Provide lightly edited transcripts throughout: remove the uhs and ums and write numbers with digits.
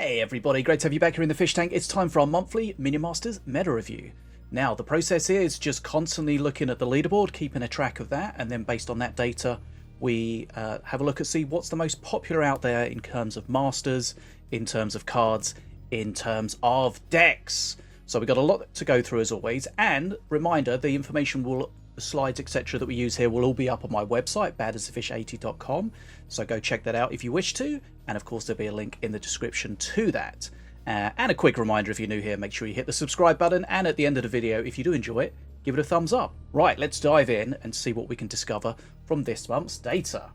Hey everybody, great to have you back here in the fish tank. It's time for our monthly Minion Masters Meta Review. Now, the process here is just constantly looking at the leaderboard, keeping a track of that, and then based on that data, we have a look at see what's the most popular out there in terms of Masters, in terms of cards, in terms of decks. So we've got a lot to go through as always, and reminder, the information will, the slides, etc. that we use here will all be up on my website, badasthefish80.com, so go check that out if you wish to, and of course there'll be a link in the description to that. And a quick reminder, if you're new here, make sure you hit the subscribe button, and at the end of the video, if you do enjoy it, give it a thumbs up. Right, let's dive in and see what we can discover from this month's data.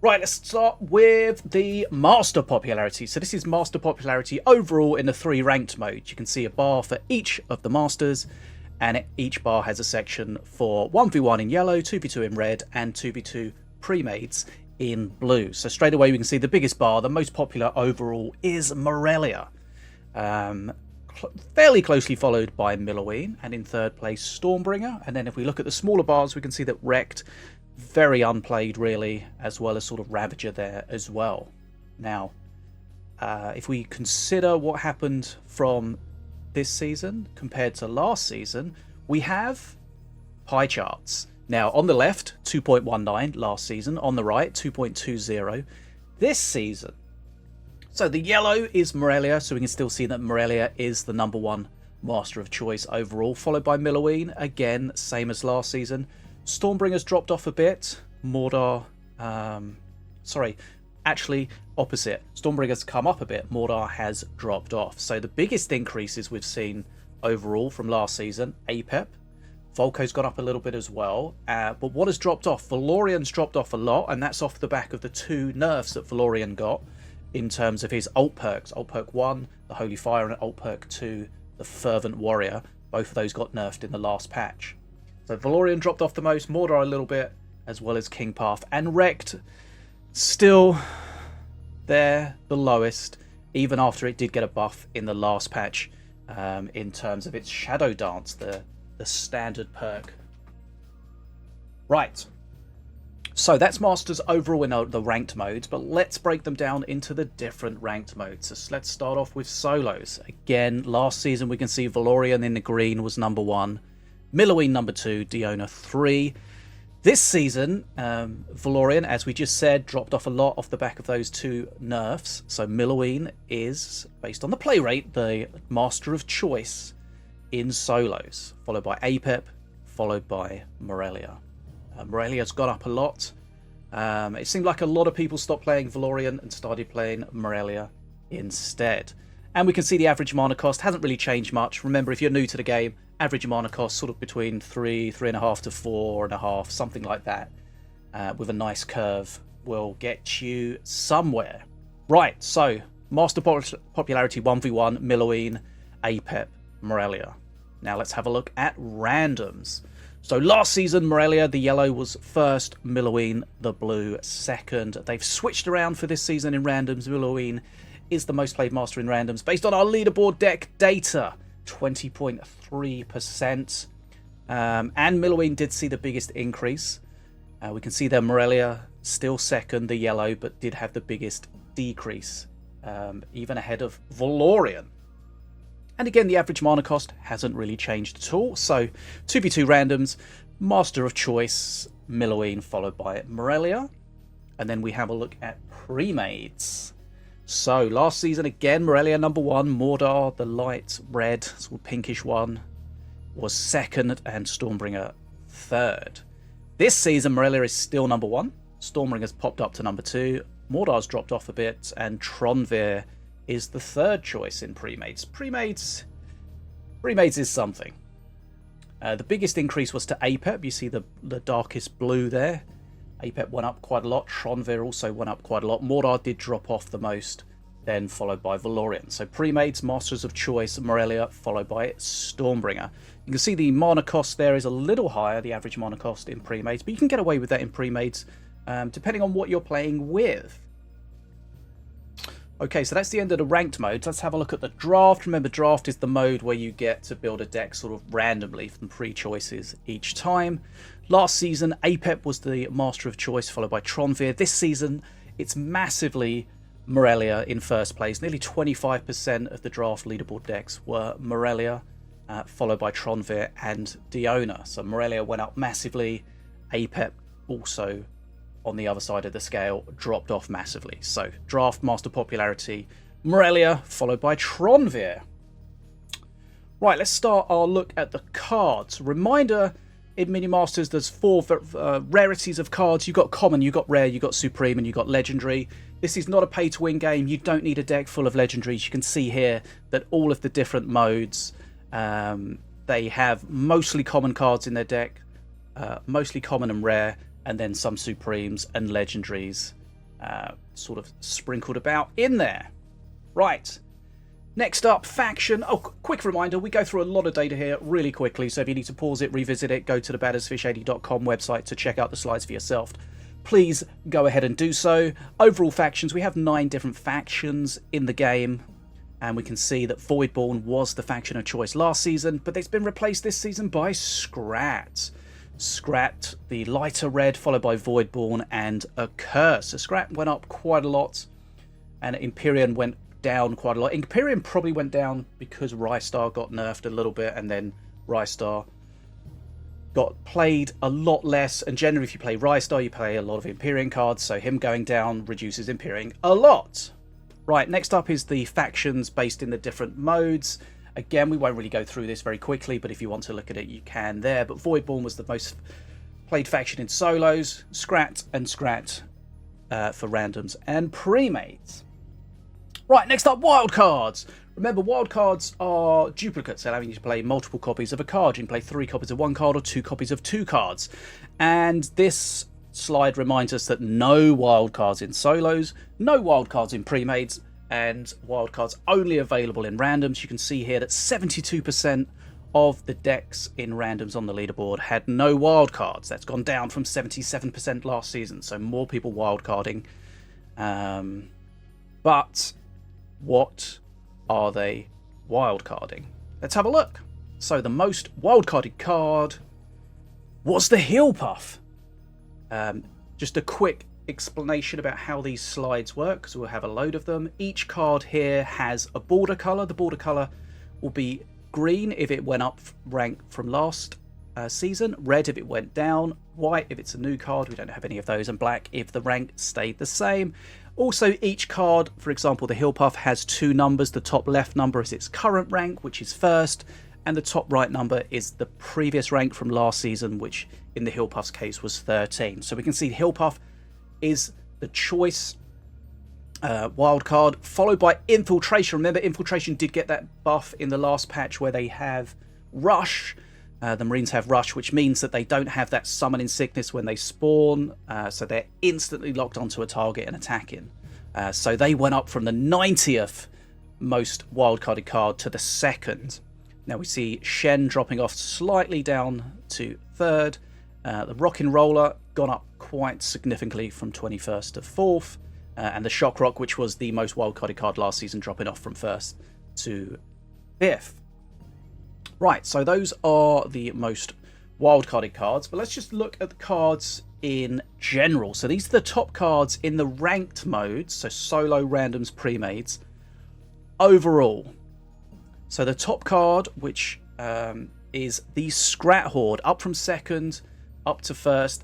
Right, let's start with the Master popularity. So this is Master popularity overall in the 3 ranked modes. You can see a bar for each of the Masters, and each bar has a section for 1v1 in yellow, 2v2 in red, and 2v2 pre-mades in blue. So straight away we can see the biggest bar, the most popular overall, is Morelia. Fairly closely followed by Milloween, and in third place Stormbringer. And then if we look at the smaller bars, we can see that Wrecked, very unplayed really, as well as sort of Ravager there as well. Now, if we consider what happened from this season compared to last season, we have pie charts. Now, on the left, 2.19 last season. On the right, 2.20 this season. So the yellow is Morelia, so we can still see that Morelia is the #1 Master of Choice overall, followed by Milloween, again, same as last season. Stormbringer's dropped off a bit. Mordor, actually opposite. Stormbringer's come up a bit. Mordor has dropped off. So the biggest increases we've seen overall from last season, Apep. Volko's gone up a little bit as well, but what has dropped off? Valorian's dropped off a lot, and that's off the back of the 2 nerfs that Valorian got in terms of his ult perks. Ult perk 1, the Holy Fire, and ult perk 2, the Fervent Warrior. Both of those got nerfed in the last patch. So Valorian dropped off the most, Mordor a little bit, as well as King Path. And Wrecked, still there, the lowest, even after it did get a buff in the last patch in terms of its Shadow Dance, the standard perk. Right, so that's Masters overall in the ranked modes, but let's break them down into the different ranked modes. So let's start off with solos. Again, last season we can see Valorian in the green was #1, Milloween #2, Diona 3. This season, Valorian, as we just said, dropped off a lot off the back of those 2 nerfs. So Milloween is, based on the play rate, the Master of Choice in solos, followed by Apep, followed by Morelia. Morelia's gone up a lot. It seemed like a lot of people stopped playing Valorian and started playing Morelia instead. And we can see the average mana cost hasn't really changed much. Remember, if you're new to the game, average mana cost sort of between 3.5 to 4.5, something like that, with a nice curve, will get you somewhere. Right, so Master popularity 1v1, Milloween, Apep, Morelia. Now let's have a look at randoms. So last season, Morelia, the yellow, was first, Milloween, the blue, second. They've switched around for this season in randoms. Milloween is the most played master in randoms based on our leaderboard deck data, 20.3%. And Milloween did see the biggest increase. We can see there Morelia still second, the yellow, but did have the biggest decrease, even ahead of Valorian. And again, the average mana cost hasn't really changed at all. So 2v2 randoms, Master of Choice, Milloween, followed by Morelia. And then we have a look at pre-mades. So last season, again, Morelia #1, Mordor, the light red, sort of pinkish one, was second, and Stormbringer third. This season, Morelia is still #1. Stormbringer's popped up to #2. Mordor's dropped off a bit, and Tronvir is the third choice in pre-mades. Pre-mades is something. The biggest increase was to Apep. You see the darkest blue there. Apep went up quite a lot. Tronvir also went up quite a lot. Mordor did drop off the most, then followed by Valorian. So pre-mades, Masters of Choice, Morelia, followed by Stormbringer. You can see the mana cost there is a little higher, the average mana cost in pre-mades, but you can get away with that in pre-mades depending on what you're playing with. Okay, so that's the end of the ranked modes. Let's have a look at the draft. Remember, draft is the mode where you get to build a deck sort of randomly from pre-choices each time. Last season, Apep was the Master of Choice, followed by Tronvir. This season, it's massively Morelia in first place. Nearly 25% of the draft leaderboard decks were Morelia, followed by Tronvir and Diona. So Morelia went up massively. Apep also, on the other side of the scale, dropped off massively. So draft master popularity, Morelia, followed by Tronvir. Right, let's start our look at the cards. Reminder, in Minion Masters, there's 4 rarities of cards. You've got common, you've got rare, you've got supreme, and you've got legendary. This is not a pay-to-win game. You don't need a deck full of legendaries. You can see here that all of the different modes, they have mostly common cards in their deck, mostly common and rare, and then some supremes and legendaries sort of sprinkled about in there. Right. Next up, faction. Oh, quick reminder, we go through a lot of data here really quickly, so if you need to pause it, revisit it, go to the badasfish80.com website to check out the slides for yourself. Please go ahead and do so. Overall factions, we have 9 different factions in the game, and we can see that Voidborn was the faction of choice last season, but it's been replaced this season by Scrat. Scrat, the lighter red, followed by Voidborn and a Curse. So Scrat went up quite a lot, and Empyrean went down quite a lot. Empyrean probably went down because Rystar got nerfed a little bit, and then Rystar got played a lot less, and generally if you play Rystar you play a lot of Empyrean cards, so him going down reduces Empyrean a lot. Right, next up is the factions based in the different modes. Again, we won't really go through this very quickly, but if you want to look at it you can there. But Voidborn was the most played faction in solos, Scrat and Scrat for randoms and pre-mates. Right, next up, wildcards. Remember, wildcards are duplicates, allowing you to play multiple copies of a card. You can play 3 copies of 1 card or 2 copies of 2 cards. And this slide reminds us that no wildcards in solos, no wildcards in pre-mates, and wildcards only available in randoms. You can see here that 72% of the decks in randoms on the leaderboard had no wildcards. That's gone down from 77% last season, so more people wildcarding. But what are they wildcarding? Let's have a look. So the most wildcarded card was the Heal Puff. Just a quick explanation about how these slides work, because we'll have a load of them. Each card here has a border colour. The border colour will be green if it went up rank from last season, red if it went down, white if it's a new card, we don't have any of those, and black if the rank stayed the same. Also, each card, for example, the Heal Puff, has 2 numbers. The top left number is its current rank, which is first, and the top right number is the previous rank from last season, which in the Heal Puff's case was 13. So we can see Heal Puff is the choice wild card, followed by Infiltration. Remember, Infiltration did get that buff in the last patch where they have Rush. The Marines have Rush, which means that they don't have that summoning sickness when they spawn, so they're instantly locked onto a target and attacking. So they went up from the 90th most wildcarded card to the 2nd. Now we see Shen dropping off slightly down to 3rd. The Rockin' Roller gone up quite significantly from 21st to 4th. And the Shock Rock, which was the most wildcarded card last season, dropping off from 1st to 5th. Right, so those are the most wildcarded cards, but let's just look at the cards in general. So these are the top cards in the ranked modes, so solo, randoms, pre-mates, overall. So the top card, which is the Scrat Horde, up from 2nd, up to 1st.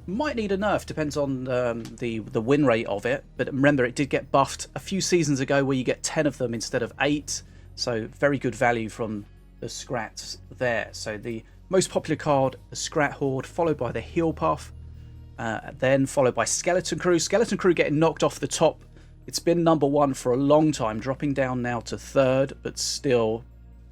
Might need a nerf, depends on the win rate of it, but remember it did get buffed a few seasons ago where you get 10 of them instead of 8, so very good value from the Scrats there. So the most popular card, the Scrat Horde, followed by the Heal Puff, then followed by Skeleton Crew. Skeleton Crew getting knocked off the top. It's been number 1 for a long time, dropping down now to 3rd, but still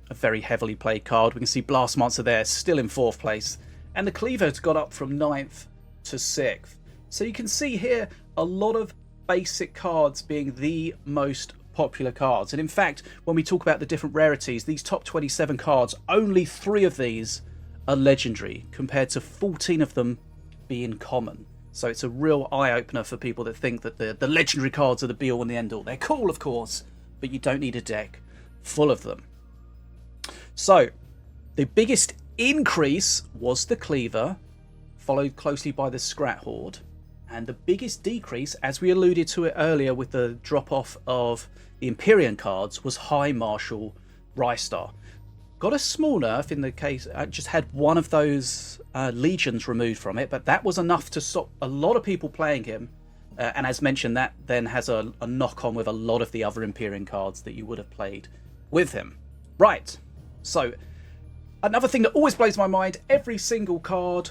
a very heavily played card. We can see Blast Monster there, still in 4th place, and the Cleaver's got up from 9th to 6th. So you can see here a lot of basic cards being the most popular cards, and in fact when we talk about the different rarities, these top 27 cards, only 3 of these are legendary compared to 14 of them being common. So it's a real eye-opener for people that think that the legendary cards are the be-all and the end-all. They're cool, of course, but you don't need a deck full of them. So the biggest increase was the Cleaver, followed closely by the Scrat Horde. And the biggest decrease, as we alluded to it earlier with the drop-off of the Empyrean cards, was High Marshal Rystar. Got a small nerf in the case, I just had one of those legions removed from it, but that was enough to stop a lot of people playing him. And as mentioned, that then has a knock-on with a lot of the other Empyrean cards that you would have played with him. Right, so another thing that always blows my mind, every single card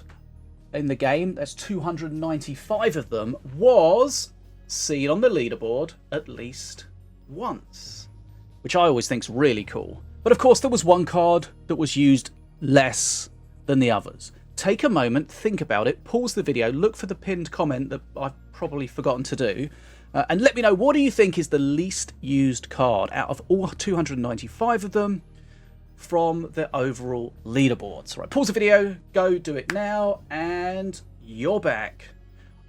in the game, there's 295 of them, was seen on the leaderboard at least once, which I always think is really cool. But of course, there was one card that was used less than the others. Take a moment, think about it, pause the video, look for the pinned comment that I've probably forgotten to do, and let me know, what do you think is the least used card out of all 295 of them from the overall leaderboards? Right, pause the video, go do it now, and you're back.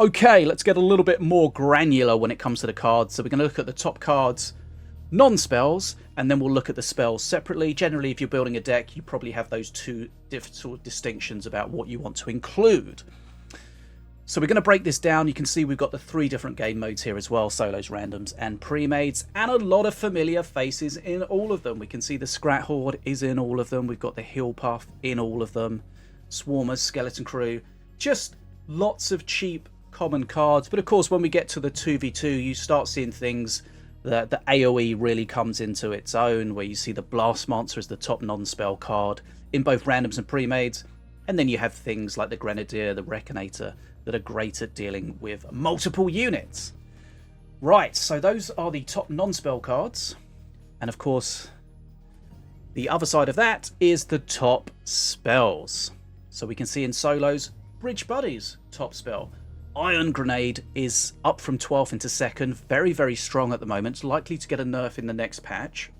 Okay, let's get a little bit more granular when it comes to the cards. So we're going to look at the top cards, non-spells, and then we'll look at the spells separately. Generally, if you're building a deck, you probably have those two different distinctions about what you want to include. So we're going to break this down. You can see we've got the 3 different game modes here as well, solos, randoms, and pre-mades, and a lot of familiar faces in all of them. We can see the Scrat Horde is in all of them. We've got the Hill Puff in all of them. Swarmers, Skeleton Crew, just lots of cheap common cards. But of course, when we get to the 2v2, you start seeing things that the AoE really comes into its own, where you see the Blast Monster as the top non-spell card in both randoms and pre-mades. And then you have things like the Grenadier, the Reckonator, that are great at dealing with multiple units. Right, so those are the top non-spell cards. And of course, the other side of that is the top spells. So we can see in solos, Bridge Buddies, top spell. Iron Grenade is up from 12th into 2nd. Very, very strong at the moment. It's likely to get a nerf in the next patch.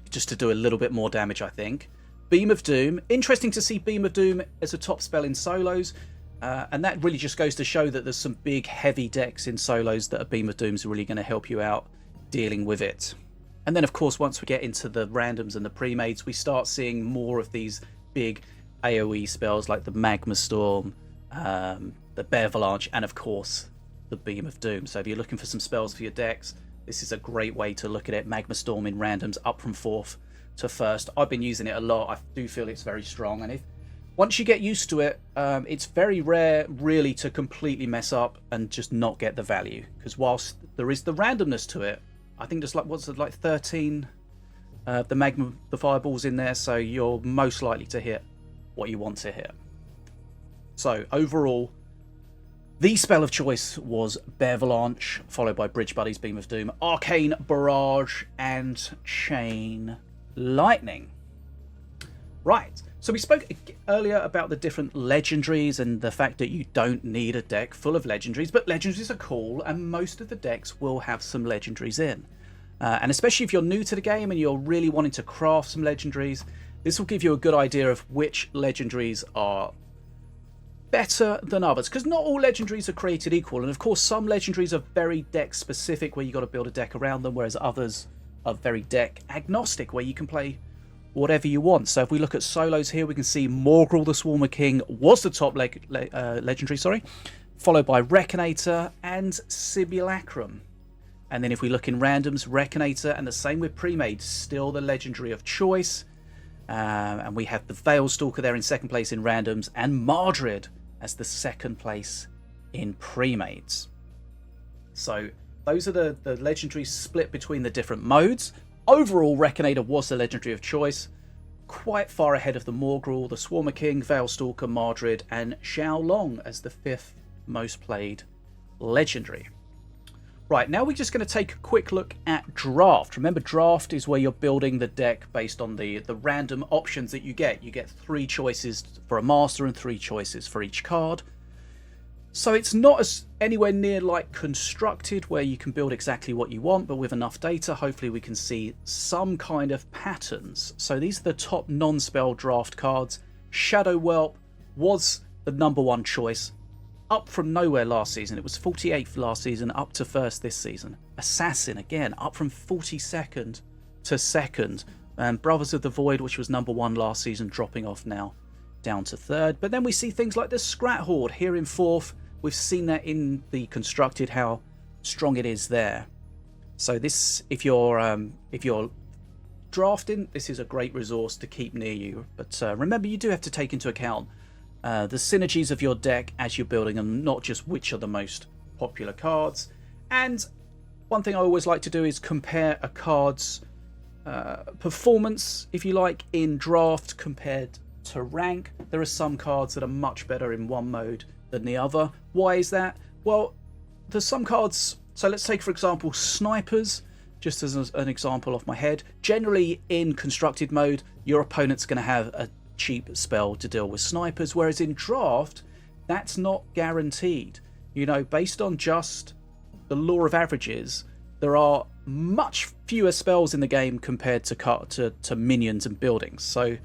Just to do a little bit more damage, I think. Beam of Doom. Interesting to see Beam of Doom as a top spell in solos. And that really just goes to show that there's some big heavy decks in solos that a Beam of Doom is really going to help you out dealing with it. And then of course, once we get into the randoms and the pre-mades, we start seeing more of these big AoE spells like the Magma Storm, the Beavalanche, and of course the Beam of Doom. So if you're looking for some spells for your decks, this is a great way to look at it. Magma Storm in randoms up from 4th to 1st. I've been using it a lot. I do feel it's very strong, and once you get used to it, it's very rare really to completely mess up and just not get the value. Because whilst there is the randomness to it, I think there's like, what's it, like 13 the fireballs in there, so you're most likely to hit what you want to hit. So overall, the spell of choice was Beavalanche, followed by Bridge Buddies, Beam of Doom, Arcane Barrage, and Chain Lightning. Right. So we spoke earlier about the different legendaries and the fact that you don't need a deck full of legendaries, but legendaries are cool, and most of the decks will have some legendaries in. And especially if you're new to the game and you're really wanting to craft some legendaries, this will give you a good idea of which legendaries are better than others, because not all legendaries are created equal. And of course, some legendaries are very deck specific, where you've got to build a deck around them, whereas others are very deck agnostic, where you can play whatever you want. So if we look at solos here, we can see Morgrul the Swarmer King was the top legendary, followed by Reckonator and Simulacrum. And then if we look in randoms, Reckonator, and the same with pre-made, still the legendary of choice. And we have the Veilstalker there in 2nd place in randoms, and Mardred as the 2nd place in pre-mades. So those are the legendaries split between the different modes. Overall, Reckonator was the legendary of choice, quite far ahead of the Morgrul, the Swarmer King, Veilstalker, Mardred, and Xiaolong as the 5th most played legendary. Right, now we're just going to take a quick look at draft. Remember, draft is where you're building the deck based on the random options that you get. You get 3 choices for a master and 3 choices for each card. So it's not as anywhere near like constructed, where you can build exactly what you want, but with enough data, hopefully we can see some kind of patterns. So these are the top non-spell draft cards. Shadow Whelp was the #1 choice, up from nowhere last season. It was 48th last season, up to 1st this season. Assassin, again, up from 42nd to 2nd. And Brothers of the Void, which was #1 last season, dropping off now down to 3rd. But then we see things like the Scrat Horde here in 4th, we've seen that in the constructed, how strong it is there. So this, if you're drafting, this is a great resource to keep near you. But remember, you do have to take into account the synergies of your deck as you're building them, not just which are the most popular cards. And one thing I always like to do is compare a card's performance, if you like, in draft compared to rank. There are some cards that are much better in one mode than the other. Why is that? Well, there's some cards, so let's take for example snipers, just as an example off my head. Generally in constructed mode, your opponent's going to have a cheap spell to deal with snipers, whereas in draft, that's not guaranteed. You know, based on just the law of averages, there are much fewer spells in the game compared to minions and buildings. So,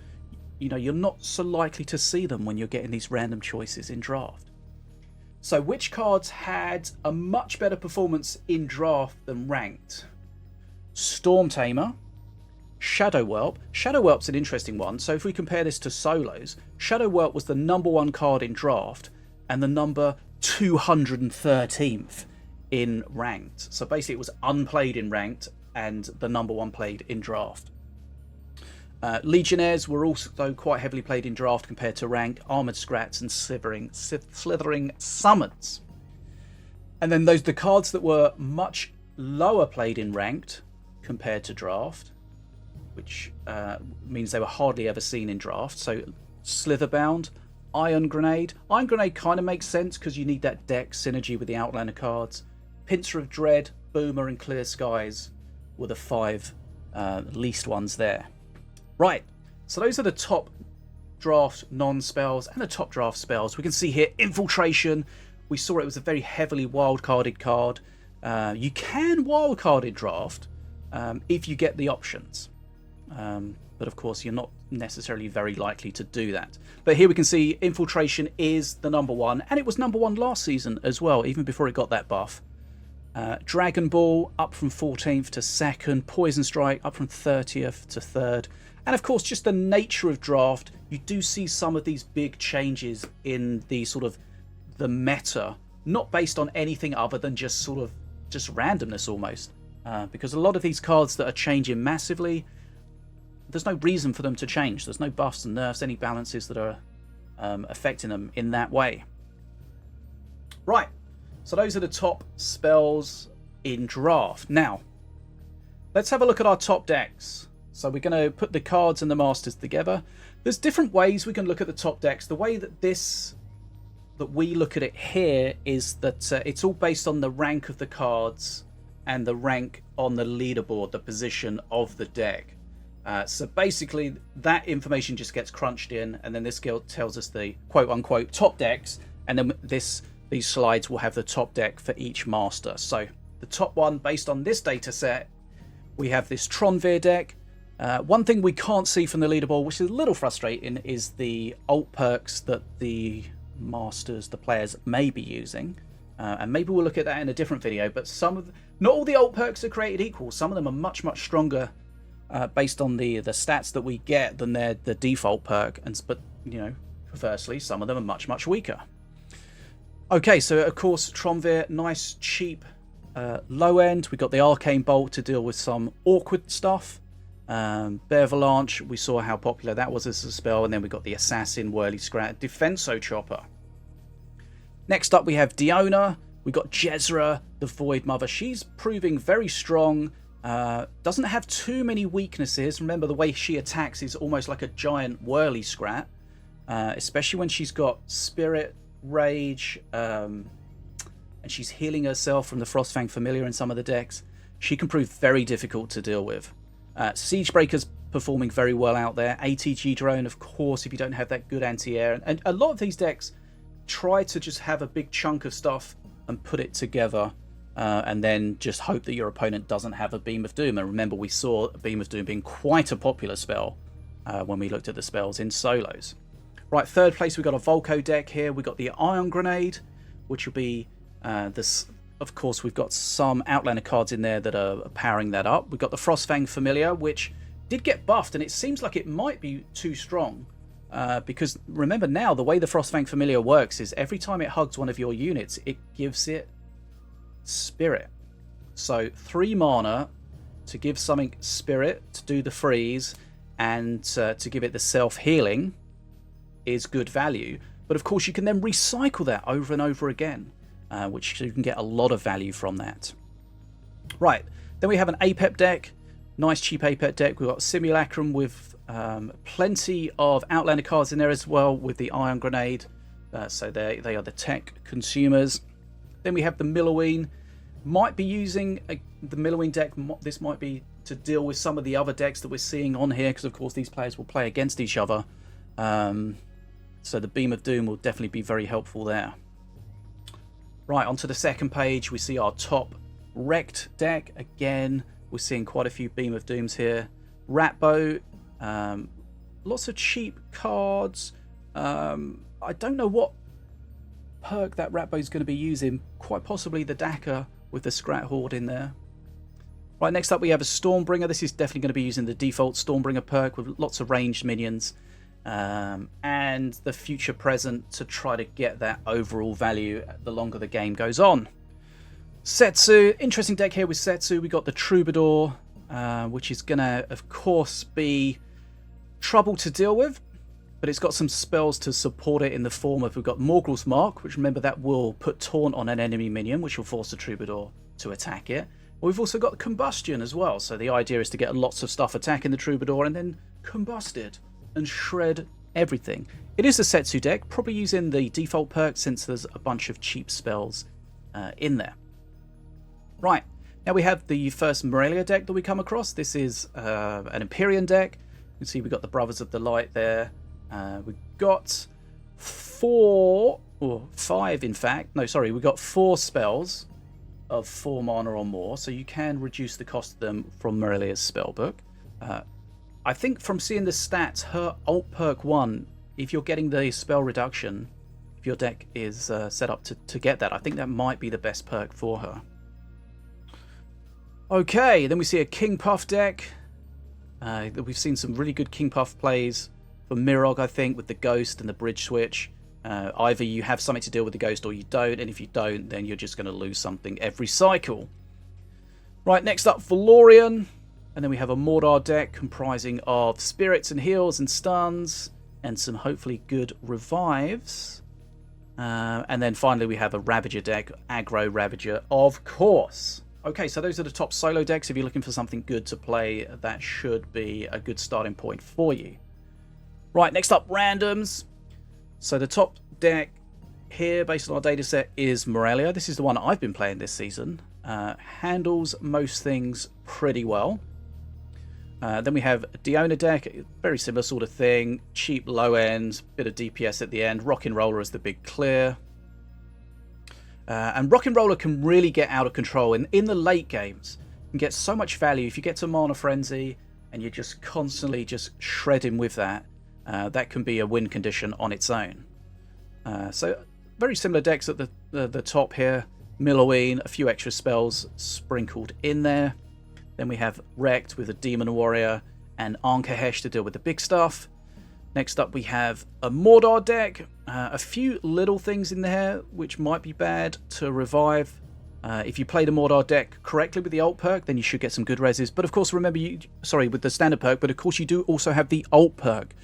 you know, you're not so likely to see them when you're getting these random choices in draft. So which cards had a much better performance in draft than ranked? Storm Tamer, Shadow Whelp. Shadow Whelp's an interesting one. So if we compare this to solos, Shadow Whelp was the #1 card in draft and the number 213th in ranked. So basically it was unplayed in ranked and the #1 played in draft. Legionnaires were also quite heavily played in draft compared to ranked. Armored Scrats and Slithering Summons. And then the cards that were much lower played in ranked compared to draft, which means they were hardly ever seen in draft. So Slitherbound, Iron Grenade. Iron Grenade kind of makes sense because you need that deck synergy with the Outlander cards. Pincer of Dread, Boomer and Clear Skies were the 5 least ones there. Right, so those are the top draft non-spells and the top draft spells. We can see here Infiltration. We saw it was a very heavily wildcarded card. You can wildcard in draft if you get the options. But of course, you're not necessarily very likely to do that. But here we can see Infiltration is the #1, and it was #1 last season as well, even before it got that buff. Dragon Ball up from 14th to 2nd. Poison Strike up from 30th to 3rd. And of course, just the nature of draft, you do see some of these big changes in the sort of the meta, not based on anything other than just randomness almost. Because a lot of these cards that are changing massively, there's no reason for them to change. There's no buffs and nerfs, any balances that are affecting them in that way. Right, so those are the top spells in draft. Now, let's have a look at our top decks. So we're going to put the cards and the masters together. There's different ways we can look at the top decks. The way that we look at it here is that it's all based on the rank of the cards and the rank on the leaderboard, the position of the deck. So basically that information just gets crunched in, and then this tells us the quote-unquote top decks, and then these slides will have the top deck for each master. So the top one, based on this data set, we have this Tronvir deck. One thing we can't see from the leaderboard, which is a little frustrating, is the alt perks that the masters, the players, may be using. And maybe we'll look at that in a different video, but not all the alt perks are created equal. Some of them are much, much stronger based on the stats that we get than the default perk, but you know, conversely, some of them are much, much weaker. Okay, so of course Tronvir, nice cheap low end. We got the Arcane Bolt to deal with some awkward stuff. Bear Avalanche, we saw how popular that was as a spell, and then we got the Assassin, Whirly Scrat, Defenso Chopper. Next up we have Diona, we got Jezra, the Void Mother. She's proving very strong, doesn't have too many weaknesses. Remember, the way she attacks is almost like a giant Whirly Scrat, especially when she's got Spirit, Rage, and she's healing herself from the Frostfang Familiar in some of the decks. She can prove very difficult to deal with. Siegebreaker's performing very well out there. ATG Drone, of course, if you don't have that good anti-air. And a lot of these decks try to just have a big chunk of stuff and put it together, and then just hope that your opponent doesn't have a Beam of Doom. And remember, we saw a Beam of Doom being quite a popular spell when we looked at the spells in solos. Right, third place, we've got a Volko deck here. We've got the Iron Grenade, which will be this. Of course, we've got some Outlander cards in there that are powering that up. We've got the Frostfang Familiar, which did get buffed, and it seems like it might be too strong. Because remember now, the way the Frostfang Familiar works is every time it hugs one of your units, it gives it Spirit. So 3 mana to give something Spirit, to do the freeze, and to give it the self-healing is good value. But of course you can then recycle that over and over again, which you can get a lot of value from that. Right, then we have an APEP deck. Nice cheap APEP deck. We've got Simulacrum with plenty of Outlander cards in there as well, with the Iron Grenade. So they are the tech consumers. Then we have the Milloween. Might be using the Milloween deck. This might be to deal with some of the other decks that we're seeing on here, because of course these players will play against each other. So the Beam of Doom will definitely be very helpful there. Right, onto the second page, we see our top Wrecked deck. Again, we're seeing quite a few Beam of Dooms here. Ratbow, lots of cheap cards. I don't know what perk that Ratbow is going to be using. Quite possibly the Daka with the Scrat Horde in there. Right, next up we have a Stormbringer. This is definitely going to be using the default Stormbringer perk with lots of ranged minions. And the Future Present to try to get that overall value the longer the game goes on. Setsu, interesting deck here with Setsu. We got the Troubadour, which is going to, of course, be trouble to deal with, but it's got some spells to support it in the form of, we've got Morgul's Mark, which remember that will put taunt on an enemy minion, which will force the Troubadour to attack it. We've also got Combustion as well, so the idea is to get lots of stuff attacking the Troubadour and then combust it and shred everything. It is a Setsu deck, probably using the default perk since there's a bunch of cheap spells in there. Right, now we have the first Morelia deck that we come across. This is an Empyrean deck. You can see we've got the Brothers of the Light there. We've got 4, or 5 in fact. No, sorry, we've got 4 spells of 4 mana or more, so you can reduce the cost of them from Morelia's spellbook. I think from seeing the stats, her alt perk 1, if you're getting the spell reduction, if your deck is set up to get that, I think that might be the best perk for her. Okay, then we see a King Puff deck. We've seen some really good King Puff plays for Mirog, I think, with the Ghost and the Bridge Switch. Either you have something to deal with the Ghost or you don't, and if you don't, then you're just going to lose something every cycle. Right, next up, Valorian. And then we have a Mordar deck comprising of spirits and heals and stuns, and some hopefully good revives. And then finally we have a Ravager deck, aggro Ravager, of course. Okay, so those are the top solo decks. If you're looking for something good to play, that should be a good starting point for you. Right, next up, randoms. So the top deck here, based on our data set, is Morelia. This is the one I've been playing this season. Handles most things pretty well. Then we have a Diona deck, very similar sort of thing. Cheap low end, bit of DPS at the end. Rock'n'Roller is the big clear. And Rock'n'Roller can really get out of control in the late games. You can get so much value if you get to Mana Frenzy and you're just constantly just shredding with that. That can be a win condition on its own. So very similar decks at the top here. Milloween, a few extra spells sprinkled in there. Then we have Wrecked with a Demon Warrior and Ankahesh to deal with the big stuff. Next up we have a Mordar deck. A few little things in there which might be bad to revive. If you play the Mordar deck correctly with the alt perk, then you should get some good reses. But of course, remember, with the standard perk, but of course you do also have the alt perk,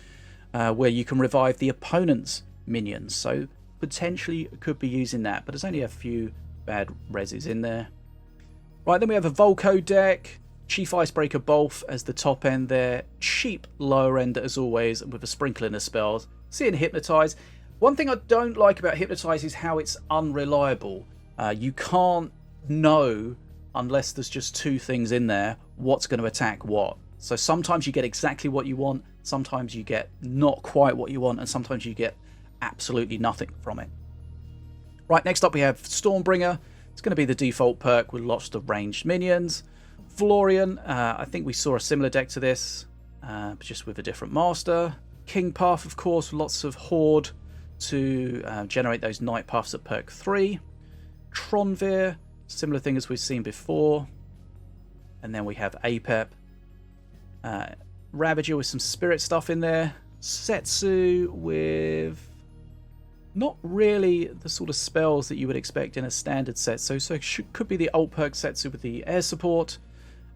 where you can revive the opponent's minions. So potentially could be using that, but there's only a few bad reses in there. Right, then we have a Volko deck. Chief Icebreaker Bolf as the top end there. Cheap lower end as always, with a sprinkling of spells. Seeing Hypnotize. One thing I don't like about Hypnotize is how it's unreliable. You can't know, unless there's just 2 things in there, what's going to attack what. So sometimes you get exactly what you want, sometimes you get not quite what you want, and sometimes you get absolutely nothing from it. Right, next up we have Stormbringer. It's going to be the default perk with lots of ranged minions. Valorian, I think we saw a similar deck to this, but just with a different master. King Puff, of course, lots of Horde to generate those Night Puffs at perk 3. Tronvir, similar thing as we've seen before. And then we have Apep. Ravager with some spirit stuff in there. Setsu with not really the sort of spells that you would expect in a standard Setsu. So could be the alt perk Setsu with the air support.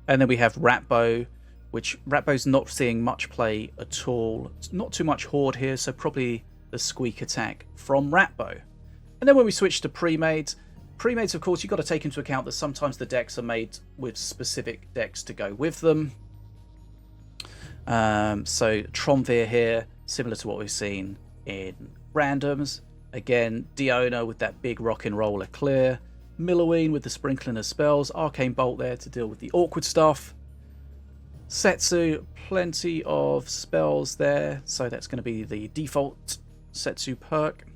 And then we have Ratbo, which Ratbo's not seeing much play at all. It's not too much Horde here, so probably the squeak attack from Ratbo. And then when we switch to pre-mades, of course, you've got to take into account that sometimes the decks are made with specific decks to go with them. So Tromvir here, similar to what we've seen in randoms. Again, Diona with that big rock and roller clear. Milloween with the sprinkling of spells. Arcane Bolt there to deal with the awkward stuff. Setsu, plenty of spells there. So that's going to be the default Setsu perk.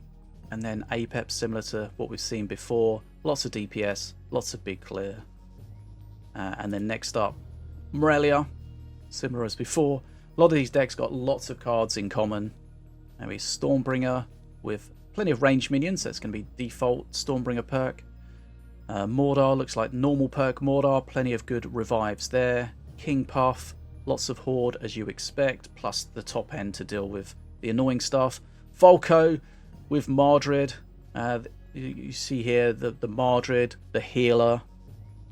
And then Apep, similar to what we've seen before. Lots of DPS, lots of big clear. And then next up, Morelia, similar as before. A lot of these decks got lots of cards in common. And we Stormbringer with plenty of ranged minions. That's going to be default Stormbringer perk. Mordar looks like normal perk Mordar. Plenty of good revives there. King Puff, lots of Horde as you expect. Plus the top end to deal with the annoying stuff. Volko with Mardred. You see here the Mardred, the healer,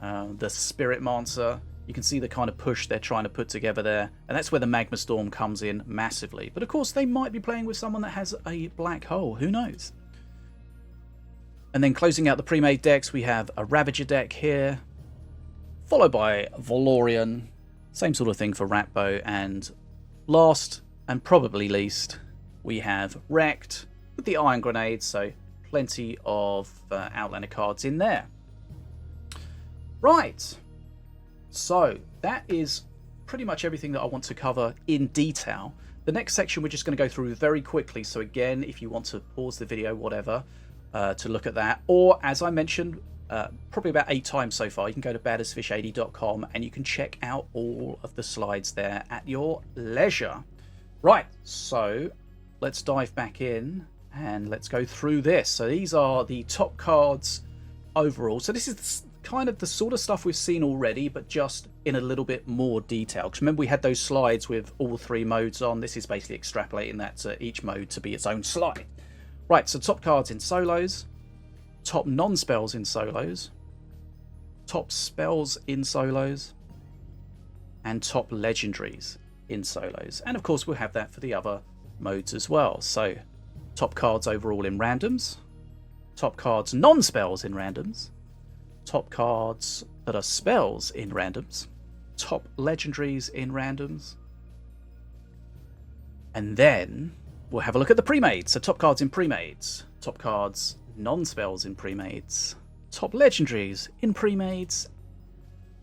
the Spirit Mancer. You can see the kind of push they're trying to put together there. And that's where the Magma Storm comes in massively. But of course, they might be playing with someone that has a black hole. Who knows? And then closing out the pre-made decks, we have a Ravager deck here. Followed by Valorian. Same sort of thing for Ratbo. And last, and probably least, we have Wrecked with the Iron Grenade. So plenty of Outlander cards in there. Right. So that is pretty much everything that I want to cover in detail. The next section we're just going to go through very quickly. So again, if you want to pause the video, whatever, to look at that. Or as I mentioned, probably about 8 times so far, you can go to badasfish80.com and you can check out all of the slides there at your leisure. Right, so let's dive back in and let's go through this. So these are the top cards overall. So this is kind of the sort of stuff we've seen already, but just in a little bit more detail. Because remember, we had those slides with all 3 modes on. This is basically extrapolating that to each mode to be its own slide. Right, so top cards in solos, top non-spells in solos, top spells in solos, and top legendaries in solos. And of course, we'll have that for the other modes as well. So top cards overall in randoms, top cards non-spells in randoms, top cards that are spells in randoms, top legendaries in randoms, and then we'll have a look at the pre-mades. So top cards in pre-mades, top cards non-spells in pre-mades, top legendaries in pre-mades.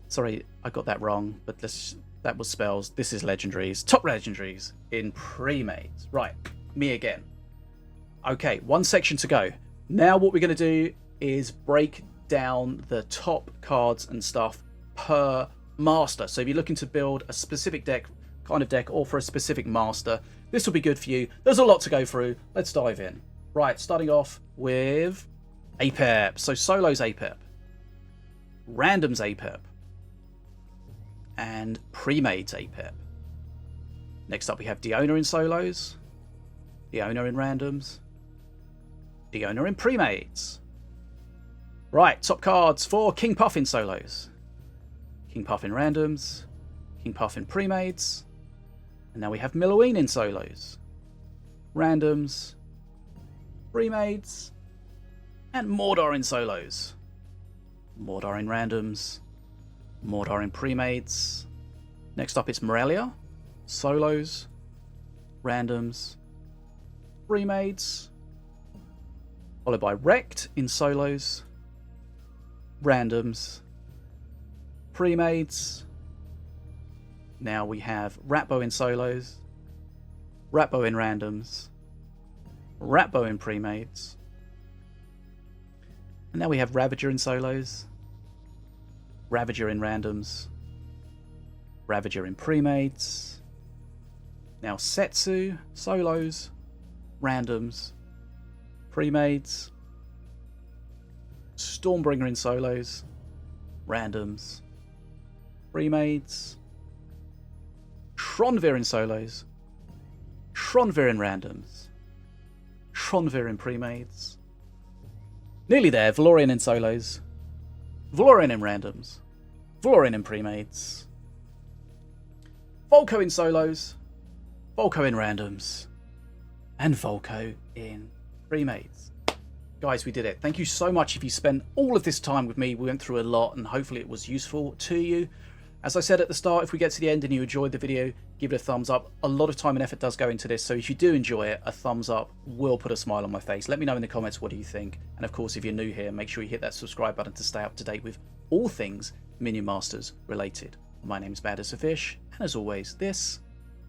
Sorry, I got that wrong, but that was spells. This is legendaries. Top legendaries in pre-mades. Right, me again. Okay, one section to go. Now what we're going to do is break down the top cards and stuff per master. So if you're looking to build a specific kind of deck or for a specific master, this will be good for you. There's a lot to go through. Let's dive in. Right, starting off with Apep. So solos Apep, randoms Apep, and pre-mades Apep. Next up we have Diona in solos, Diona in randoms, Diona in pre-mades. Right, top cards for King Puff in solos, King Puff in randoms, King Puff in pre-mades, and now we have Milloween in solos, randoms, pre-mades, and Mordar in solos, Mordar in randoms, Mordar in pre-mades. Next up it's Morelia, solos, randoms, pre-mades, followed by Wrecked in solos, randoms, pre-mades. Now we have Ratbo in solos, Ratbo in randoms, Ratbo in pre-mades. And now we have Ravager in solos, Ravager in randoms, Ravager in pre-mades. Now Setsu, solos, randoms, pre-mades. Stormbringer in solos, randoms, pre-mades. Tronvir in solos, Tronvir in randoms. Tronvir in pre-mades. Nearly there. Valorian in solos. Valorian in randoms. Valorian in pre-mades. Volco in solos. Volco in randoms. And Volco in pre-mades. Guys, we did it. Thank you so much if you spent all of this time with me. We went through a lot and hopefully it was useful to you. As I said at the start, if we get to the end and you enjoyed the video, give it a thumbs up. A lot of time and effort does go into this, so if you do enjoy it, a thumbs up will put a smile on my face. Let me know in the comments what do you think. And of course, if you're new here, make sure you hit that subscribe button to stay up to date with all things Minion Masters related. My name's Bad as a Fish, and as always, this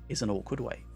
is an awkward wave.